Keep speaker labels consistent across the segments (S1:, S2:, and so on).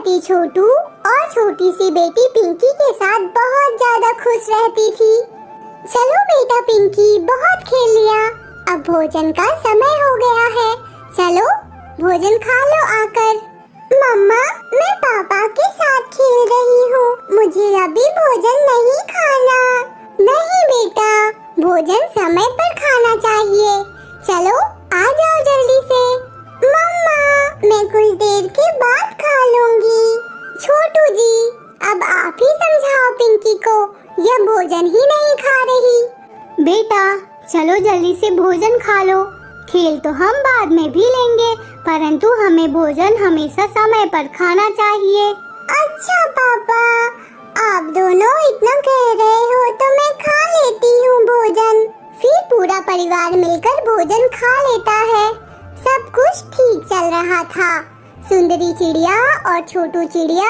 S1: बेटी छोटू और छोटी सी बेटी पिंकी के साथ बहुत ज्यादा खुश रहती थी। चलो बेटा पिंकी, बहुत खेल लिया, अब भोजन का समय हो गया है। चलो भोजन खा लो आकर। मम्मा, मैं पापा के साथ खेल रही हूँ, मुझे अभी भोजन नहीं खाना। नहीं बेटा, भोजन समय पर खाना चाहिए। चलो आ जाओ जल्दी से। मम्मा, मैं कुछ देर के बाद खा लूंगी। छोटू जी, अब आप ही समझाओ पिंकी को, यह भोजन ही नहीं खा रही।
S2: बेटा चलो जल्दी से भोजन खा लो। खेल तो हम बाद में भी लेंगे, परंतु हमें भोजन हमेशा समय पर खाना चाहिए।
S1: अच्छा पापा, आप दोनों इतना कह रहे हो तो मैं खा लेती हूँ भोजन। फिर पूरा परिवार मिलकर भोजन खा लेता है। सब कुछ ठीक चल रहा था। सुंदरी चिड़िया और छोटू चिड़िया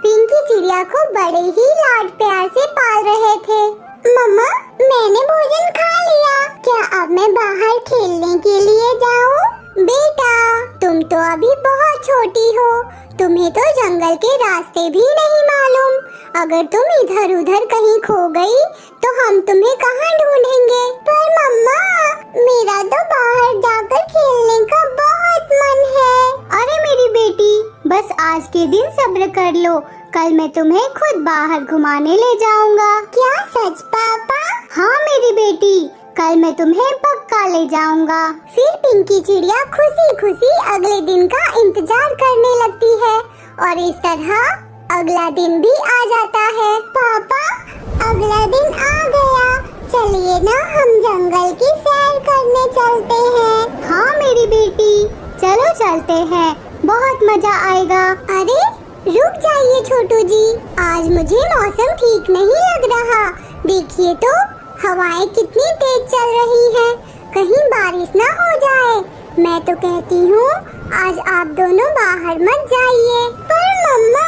S1: पिंकी चिड़िया को बड़े ही लाड प्यार से पाल रहे थे। मम्मा, मैंने भोजन खा लिया, क्या अब मैं बाहर खेलने के लिए जाऊँ? बेटा, तुम तो अभी बहुत छोटी हो, तुम्हें तो जंगल के रास्ते भी नहीं मालूम। अगर तुम इधर उधर कहीं खो गई तो हम तुम्हें कहाँ ढूंढेंगे? पर मम्मा, मेरा तो बाहर जाकर खेलने का बहुत मन है।
S2: अरे मेरी बेटी, बस आज के दिन सब्र कर लो, कल मैं तुम्हें खुद बाहर घुमाने ले जाऊंगा।
S1: क्या सच पापा?
S2: हाँ मेरी बेटी, कल मैं तुम्हें पक्का ले जाऊंगा।
S1: फिर पिंकी चिड़िया खुशी खुशी अगले दिन का इंतजार करने लगती है और इस तरह अगला दिन भी आ जाता है। पापा, अगला दिन आ गया, चलिए ना हम जंगल की सैर करने चलते हैं।
S2: हाँ मेरी बेटी, चलो चलते हैं, बहुत मजा आएगा।
S1: अरे रुक जाइए छोटू जी, आज मुझे मौसम ठीक नहीं लग रहा। देखिए तो हवाएं कितनी तेज चल रही हैं, कहीं बारिश ना हो जाए। मैं तो कहती हूँ आज आप दोनों बाहर मत जाइए। पर मम्मा,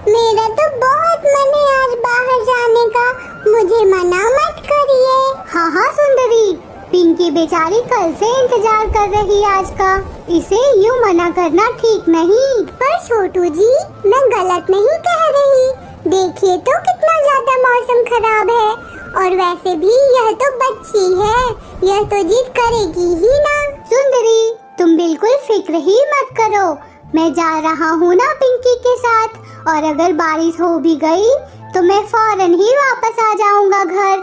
S1: मेरा तो बहुत मन है आज बाहर जाने का, मुझे मना मत करिए।
S2: हाँ हाँ सुंदरी, पिंकी बेचारी कल से इंतजार कर रही आज का, इसे यूँ मना करना ठीक नहीं।
S1: पर छोटू जी, मैं गलत नहीं कह रही, देखिए तो कितना ज्यादा मौसम खराब है, और वैसे भी यह तो बच्ची है, यह तो जिद करेगी ही ना।
S2: सुंदरी, तुम बिल्कुल फिक्र ही मत करो, मैं जा रहा हूँ ना पिंकी के साथ, और अगर बारिश हो भी गई तो मैं फौरन ही वापस आ जाऊँगा घर।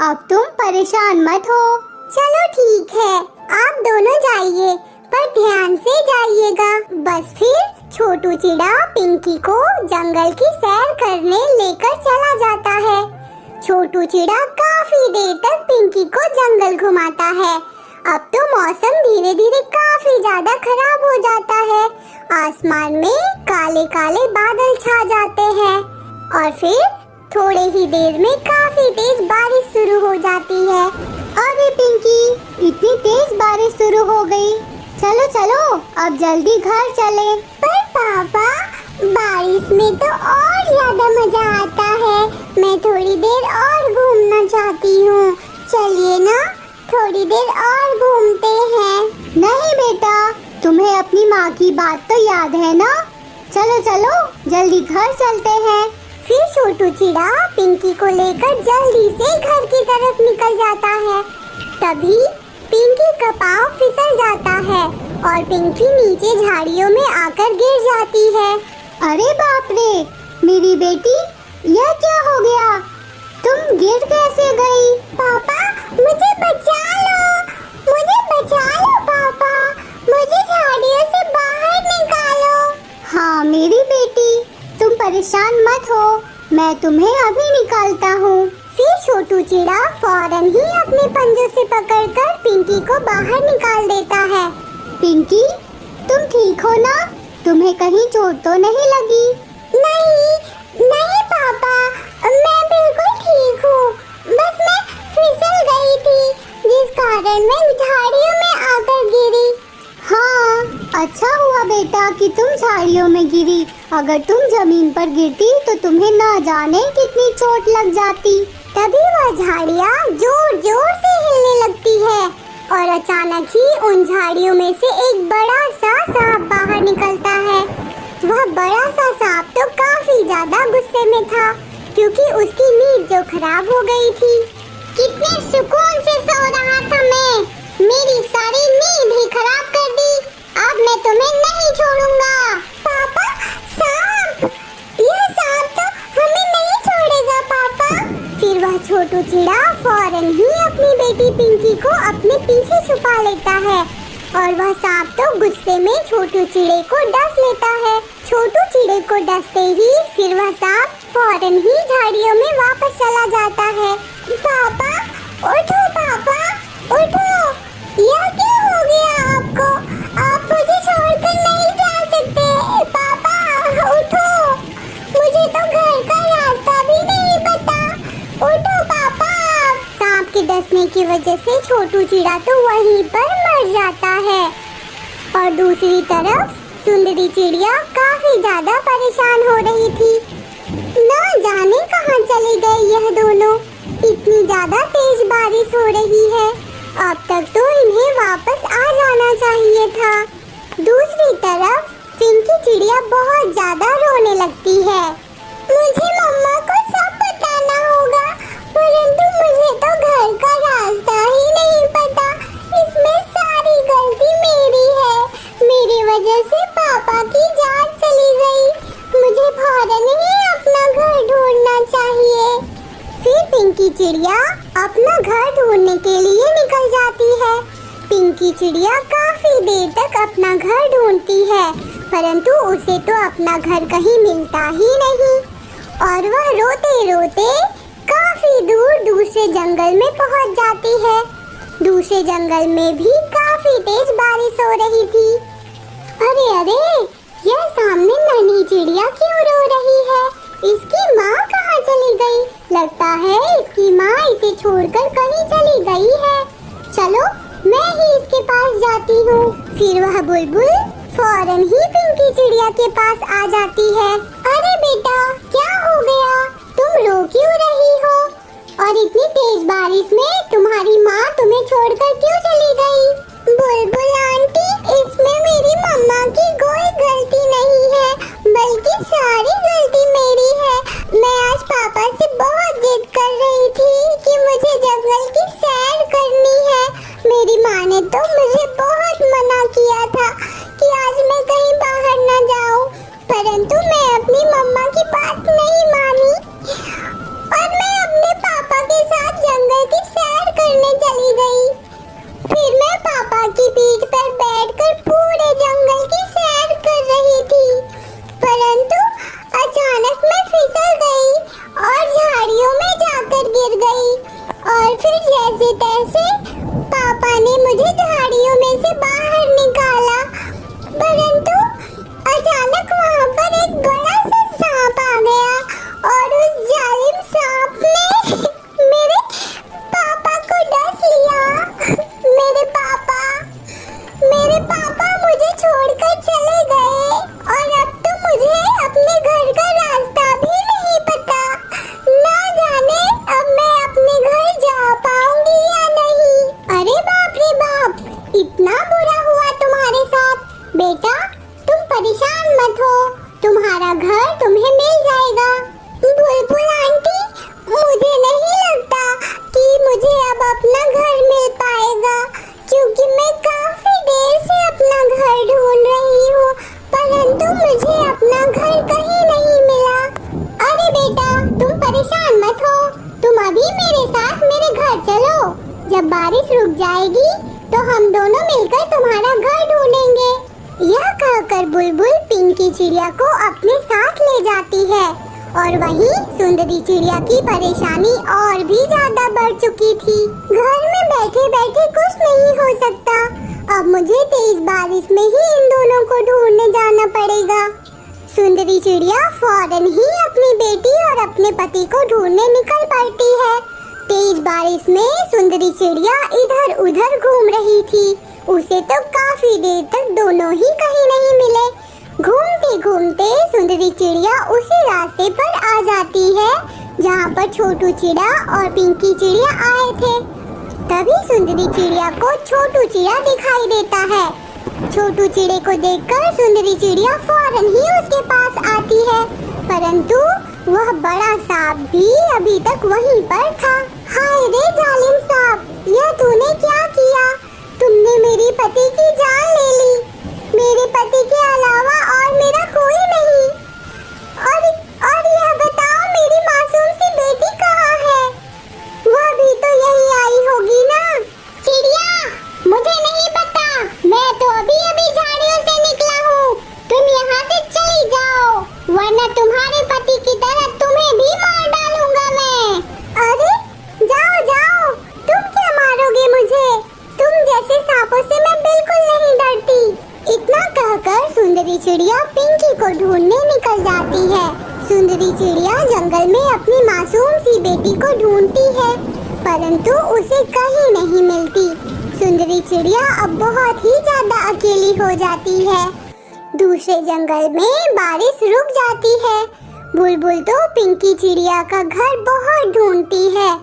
S2: अब तुम परेशान मत हो।
S1: चलो ठीक है, आप दोनों जाइए, पर ध्यान से जाइएगा। बस फिर छोटू चिड़ा पिंकी को जंगल की सैर करने लेकर चला जाता है। छोटू चिड़ा काफी देर तक पिंकी को जंगल घुमाता है। अब तो मौसम धीरे धीरे काफी ज्यादा खराब हो जाता है, आसमान में काले काले बादल छा जाते हैं और फिर थोड़े ही देर में काफी तेज बारिश शुरू हो जाती है।
S2: अरे पिंकी, इतनी तेज बारिश शुरू हो गई, चलो चलो अब जल्दी घर चले।
S1: पर पापा, बारिश में तो और ज्यादा मजा आता है, मैं थोड़ी देर और घूमना चाहती हूँ। चलिए ना, थोड़ी देर और घूमते हैं।
S2: नहीं बेटा, तुम्हें अपनी माँ की बात तो याद है ना, चलो चलो जल्दी घर चलते हैं।
S1: फिर छोटू चिड़ा पिंकी को लेकर जल्दी से घर की तरफ निकल जाता है। तभी पिंकी का पाँव फिसल जाता है और पिंकी नीचे झाड़ियों में आकर गिर जाती है।
S2: अरे बाप रे, मेरी बेटी, यह क्या हो गया? तुम गिर कैसे गई?
S1: पापा, मुझे बचा लो, मुझे बचा लो पापा, मुझे झाड़ियों से बाहर निकालो।
S2: हाँ मेरी बेटी, तुम परेशान मत हो, मैं तुम्हें अभी निकालता हूँ।
S1: फिर छोटू चिड़ा फौरन ही अपने पंजों से पकड़कर पिंकी को बाहर निकाल देता है।
S2: पिंकी, तुम ठीक हो ना? तुम्हें कहीं चोट तो नहीं लगी?
S1: नहीं नहीं पापा, मैं बिल्कुल ठीक हूँ, बस मैं फिसल गई थी, जिस कारण मैं झाड़ियों में आकर गिरी।
S2: हाँ, अच्छा हुआ बेटा कि तुम झाड़ियों में गिरी, अगर तुम जमीन पर गिरती तो तुम्हें ना जाने कितनी चोट लग जाती।
S1: तभी वह झाड़ियाँ जोर जोर से हिलने लगती है और अचानक ही उन झाड़ियों में से एक बड़ा सा सांप बाहर निकलता है। वह बड़ा सा सांप तो काफी ज्यादा गुस्से में था क्योंकि उसकी नींद जो खराब हो गई थी। कितने सुकून से सो रहा था मैं, मेरी सारी नींद ही खराब कर दी। अब मैं तुम्हें नहीं छोड़ूंगा। पापा, सांप! यह सांप तो हमें नहीं छोड़ेगा पापा। फिर वह छोटू चिड़ा फौरन ही अपनी बेटी पिंकी को अपने पीछे छुपा लेता है और वह सांप तो गुस्से में छोटू चिड़े को डस लेता है। छोटू चिड़े को डसते ही फिर वह सांप फौरन ही झाड़ियों में वापस चला जाता है। पापा, उठो पापा, उठो! यह क्या हो गया आपको? आप मुझे छोड़कर नहीं जा सकते। पापा, उठो! मुझे तो घर का रास्ता भी नहीं पता। उठो पापा! सांप के डसने की वजह से छोटू चिड़ा तो वहीं पर मर जाता है और दूसरी तरफ सुंदरी चिड़िया काफी ज्यादा परेशान हो रही थी। न जाने कहाँ चले गए यह दोनों। इतनी ज्यादा तेज बारिश हो रही है, अब तक तो इन्हें वापस आ जाना चाहिए था। दूसरी तरफ पिंकी चिड़िया बहुत ज्यादा रोने लगती है। मुझे मम्मा को सब बताना होगा, परंतु मुझे तो घर का रास्ता ही नहीं पता। इसमें सारी गलती मेरी है। मेरी वजह से पापा की जान चली गई। मुझे फौरन ही अपना घर ढूंढना चाहिए। फिर पिंकी चिड़िया अपना घर ढूंढने के लिए निकल जाती है। पिंकी चिड़िया काफी देर तक अपना घर ढूंढती है, परंतु उसे तो अपना घर कहीं मिलता ही नहीं और वह रोते रोते काफी दूर दूसरे जंगल में पहुंच जाती है। दूसरे जंगल में भी काफी तेज बारिश हो रही थी। अरे अरे, यह सामने नन्ही चिड़िया क्यों रो रही है? इसकी माँ कहाँ चली गई? लगता है इसकी माँ इसे छोड़कर कहीं चली गई है। चलो मैं ही इसके पास जाती हूँ। फिर वह बुलबुल फौरन ही पिंकी चिड़िया के पास आ जाती है। अरे बेटा, क्या हो गया? तुम रो क्यों रही हो? और इतनी तेज बारिश में तुम्हारी माँ तुम्हें छोड़कर क्यों चली गई? बुलबुल आंटी, इसमें मेरी मम्मा की कोई गलती नहीं है, बल्कि सारी गलती मेरी है। मैं आज पापा से बहुत जिद कर रही थी कि मुझे जंगल की सैर करनी है। मेरी माँ ने तो मुझे बहुत मना किया था कि आज मैं कहीं बाहर न जाऊं, परंतु मैं अपनी मम्मा की बात नहीं मानी और मैं अपने पापा के साथ जंगल की सैर करने चली गई। फिर मैं पापा की पीठ पर बैठकर पूरे जंगल की सैर कर रही थी, परंतु अचानक मैं फिसल गई और झाड़ियों में जाकर गिर गई और फिर जैसे तैसे पापा ने मुझे झाड़ियों में से बाहर निकाला, परंतु अचानक वहाँ पर एक बड़ा सा सांप आ गया और उस जालिम सांप ने मेरे पापा को डस लिया। मेरे पापा मुझे छोड़कर चले गए और अब तो मुझे अपने घर का रास्ता भी नहीं पता। ना जाने अब मैं अपने घर जा पाऊंगी या नहीं। अरे बाप रे बाप, इतना बुरा हुआ तुम्हारे साथ। बेटा, तुम परेशान मत हो, तुम्हारा घर तुम्हें मिल जाएगा। बुलबुल आंटी, मुझे नहीं लगता कि मुझे अब अपना घर मिल पाएगा, क्योंकि मैं काफी देर से अपना घर ढूंढ रही हूँ, परंतु मुझे अपना घर कहीं नहीं मिला। अरे बेटा, तुम परेशान मत हो, तुम अभी मेरे साथ मेरे घर चलो। जब बारिश रुक जाएगी तो हम दोनों मिलकर तुम्हारा घर ढूंढेंगे। यह कहकर बुलबुल पिंकी चिड़िया को अपने साथ ले जाती है और वहीं सुंदरी चिड़िया की परेशानी और भी ज्यादा बढ़ चुकी थी। घर में बैठे बैठे कुछ नहीं हो सकता, अब मुझे तेज बारिश में ही इन दोनों को ढूंढने जाना पड़ेगा। सुंदरी चिड़िया फौरन ही अपनी बेटी और अपने पति को ढूंढने निकल पड़ती है। तेज बारिश में सुंदरी चिड़िया इधर उधर घूम रही थी। उसे तो काफी देर तक दोनों ही कहीं नहीं मिले। घूमते घूमते सुंदरी चिड़िया उसी रास्ते पर आ जाती है जहाँ पर छोटू चिड़ा और पिंकी चिड़िया आए थे। तभी सुंदरी चिड़िया को छोटू चिड़ा दिखाई देता है। छोटू चिड़े को देखकर सुंदरी चिड़िया फौरन ही उसके पास आती है, परंतु वह बड़ा सांप भी अभी तक वहीं पर था। हाय रे जालिम सांप, यह तूने क्या किया? तुमने मेरी पति की जान ले ली। मेरे पति के अलावा और मेरा कोई नहीं। और यह बताओ, मेरी मासूम सी बेटी कहाँ है? वह भी तो यही आई होगी ना?
S2: चिड़िया, मुझे नहीं पता, मैं तो अभी अभी झाड़ियों से निकला हूँ। तुम यहाँ से चली जाओ, वरना तुम्हारे पति की तरह तुम्हें भी मार डालूंगा मैं।
S1: अरे जाओ जाओ, तुम क्या मारोगे मुझे? तुम जैसे सांपों से मैं बिल्कुल नहीं डरती। इतना कहकर सुंदरी चिड़िया पिंकी को ढूंढने निकल जाती है। सुंदरी चिड़िया जंगल में अपनी मासूम सी बेटी को ढूंढती है, परंतु उसे कहीं नहीं मिलती। सुंदरी चिड़िया अब बहुत ही ज्यादा अकेली हो जाती है। दूसरे जंगल में बारिश रुक जाती है। बुलबुल तो पिंकी चिड़िया का घर बहुत ढूंढती है,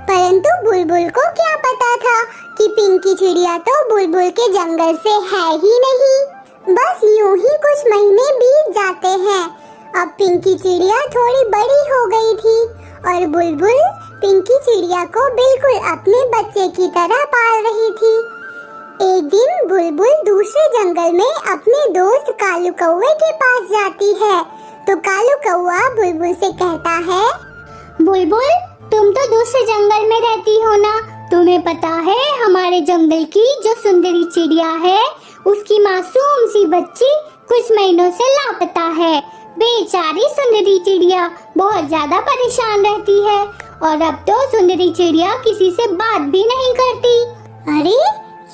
S1: परंतु बुलबुल को क्या पता था कि पिंकी चिड़िया तो बुलबुल के जंगल से है ही नहीं। बस यूं ही कुछ महीने बीत जाते हैं। अब पिंकी चिड़िया थोड़ी बड़ी हो गई थी और बुलबुल पिंकी चिड़िया को बिल्कुल अपने बच्चे की तरह पाल रही थी। एक दिन बुलबुल दूसरे जंगल में अपने दोस्त कालू कौवे के पास जाती है, तो कालू कौवा बुलबुल से कहता है,
S2: बुलबुल, तुम तो दूसरे जंगल में रहती हो ना, तुम्हें पता है हमारे जंगल की जो सुंदरी चिड़िया है, उसकी मासूम सी बच्ची कुछ महीनों से लापता है। बेचारी सुंदरी चिड़िया बहुत ज्यादा परेशान रहती है और अब तो सुंदरी चिड़िया किसी से बात भी नहीं करती।
S1: अरे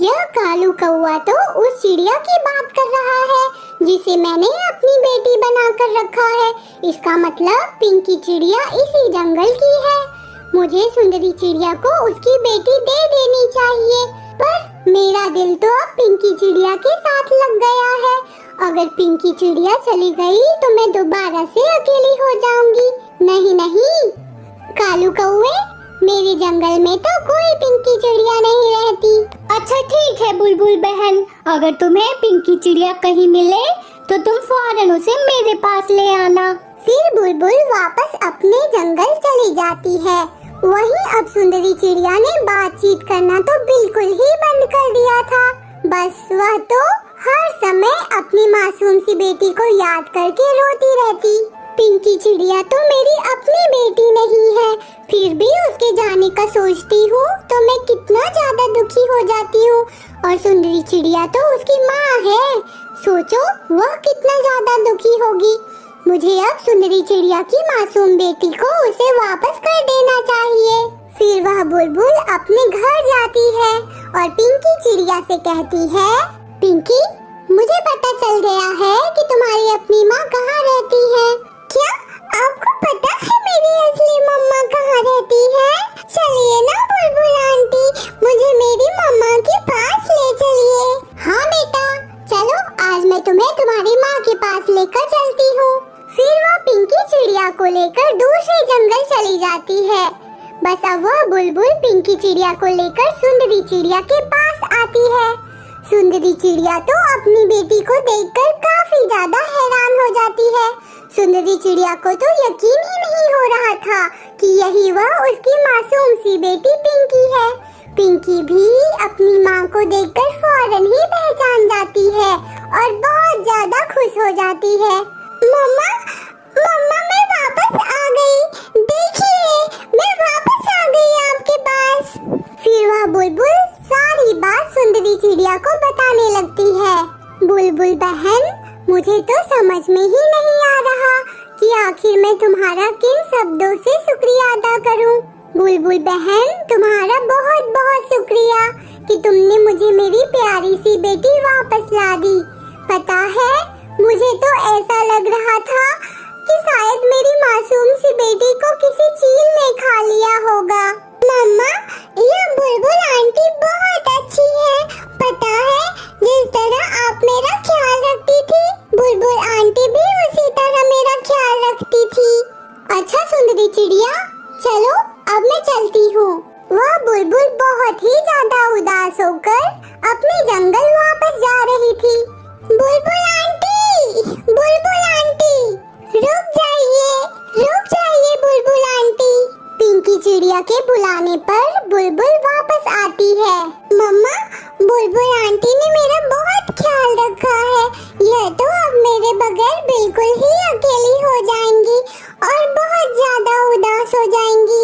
S1: यह कालू कौवा तो उस चिड़िया की बात कर रहा है जिसे मैंने अपनी बेटी बनाकर रखा है। इसका मतलब पिंकी चिड़िया इसी जंगल की है। मुझे सुंदरी चिड़िया को उसकी बेटी दे देनी चाहिए, पर मेरा दिल तो अब पिंकी चिड़िया के साथ लग गया है। अगर पिंकी चिड़िया चली गई तो मैं दोबारा से अकेली हो जाऊंगी। नहीं नहीं कालू कौवे, मेरे जंगल में तो कोई पिंकी चिड़िया नहीं रहती।
S2: अच्छा ठीक है बुलबुल बहन, अगर तुम्हें पिंकी चिड़िया कहीं मिले तो तुम फौरन उसे मेरे पास ले आना।
S1: फिर बुलबुल वापस अपने जंगल चली जाती है। वहीं अब सुंदरी चिड़िया ने बातचीत करना तो बिल्कुल ही बंद कर दिया था। बस वह तो हर समय अपनी मासूम सी बेटी को याद करके रोती रहती। पिंकी चिड़िया तो मेरी अपनी बेटी नहीं है, फिर भी उसके जाने का सोचती हूँ तो मैं कितना ज्यादा दुखी हो जाती हूँ। और सुंदरी चिड़िया तो उसकी माँ है, सोचो वह कितना ज्यादा दुखी होगी। मुझे अब सुंदरी चिड़िया की मासूम बेटी को उसे वापस कर देना चाहिए। फिर वह बुलबुल अपने घर जाती है और पिंकी चिड़िया से कहती है, पिंकी, मुझे पता चल गया है कि तुम्हारी अपनी माँ कहाँ रहती है। क्या आपको पता है मेरी असली मम्मा कहाँ रहती है? चलिए ना बुलबुल आंटी, मुझे मेरी मम्मा के पास ले चलिए। हाँ बेटा, चलो आज मैं तुम्हें तुम्हारी माँ के पास लेकर चलती हूँ। फिर वह पिंकी चिड़िया को लेकर दूसरे जंगल चली जाती है। बस अब वह बुलबुल पिंकी चिड़िया को लेकर सुंदरी चिड़िया के पास आती है। सुंदरी चिड़िया तो अपनी बेटी को देखकर काफी ज्यादा हैरान हो जाती है। सुंदरी चिड़िया को तो यकीन ही नहीं हो रहा था कि यही वह उसकी मासूम सी बेटी पिंकी है। पिंकी भी अपनी माँ को देखकर फौरन ही पहचान जाती है और बहुत ज्यादा खुश हो जाती है। मम्मा, मम्मा मैं वापस आ गई। देखिए, मैं वापस आ गई आपके पास। फिर वह बुलबुल सारी बात सुंदरी चिड़िया को बताने लगती है। बुलबुल बहन, मुझे तो समझ में ही नहीं आ रहा कि आखिर मैं तुम्हारा किन शब्दों से शुक्रिया अदा करूं। बुलबुल बहन, तुम्हारा बहुत बहुत शुक्रिया कि तुमने मुझे मेरी प्यारी सी बेटी वापस ला दी। पता है, मुझे तो ऐसा लग रहा था कि शायद मेरी मासूम सी बेटी को किसी चील ने खा लिया होगा। मम्मा, यह बुलबुल आंटी बहुत अच्छी है। पता है, जिस तरह आप मेरा ख्याल रखती थी, बुलबुल आंटी भी उसी तरह मेरा ख्याल रखती थी। अच्छा सुंदरी चिड़िया, चलो अब मैं चलती हूँ। वह बुलबुल बहुत बहुत ही ज्यादा उदास होकर अपने जंगल वापस जा रही थी। बुलबुल आंटी, रुक जाइए बुलबुल आंटी। पिंकी चिड़िया के बुलाने पर बुलबुल वापस आती है। मम्मा, बुलबुल आंटी ने मेरा बहुत ख्याल रखा है। यह तो अब मेरे बगैर बिल्कुल ही अकेली हो जाएंगी और बहुत ज्यादा उदास हो जाएंगी।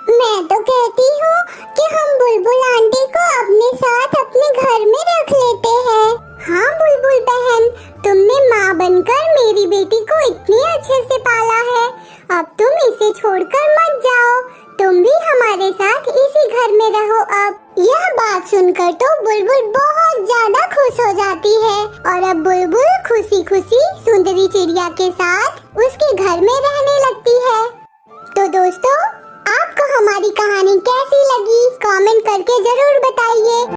S1: मैं तो कहती हूँ कि हम बुलबुल आंटी को अपने साथ अपने घर में रख लेते हैं। हाँ बुलबुल बहन, तुमने माँ बनकर मेरी बेटी को इतने अच्छे से पाला है। अब तुम इसे छोड़कर मत जाओ, तुम भी हमारे साथ इसी घर में रहो। अब यह बात सुनकर तो बुलबुल बहुत ज्यादा खुश हो जाती है और अब बुलबुल खुशी खुशी सुंदरी चिड़िया के साथ उसके घर में रहने लगती है। तो दोस्तों, आपको हमारी कहानी कैसी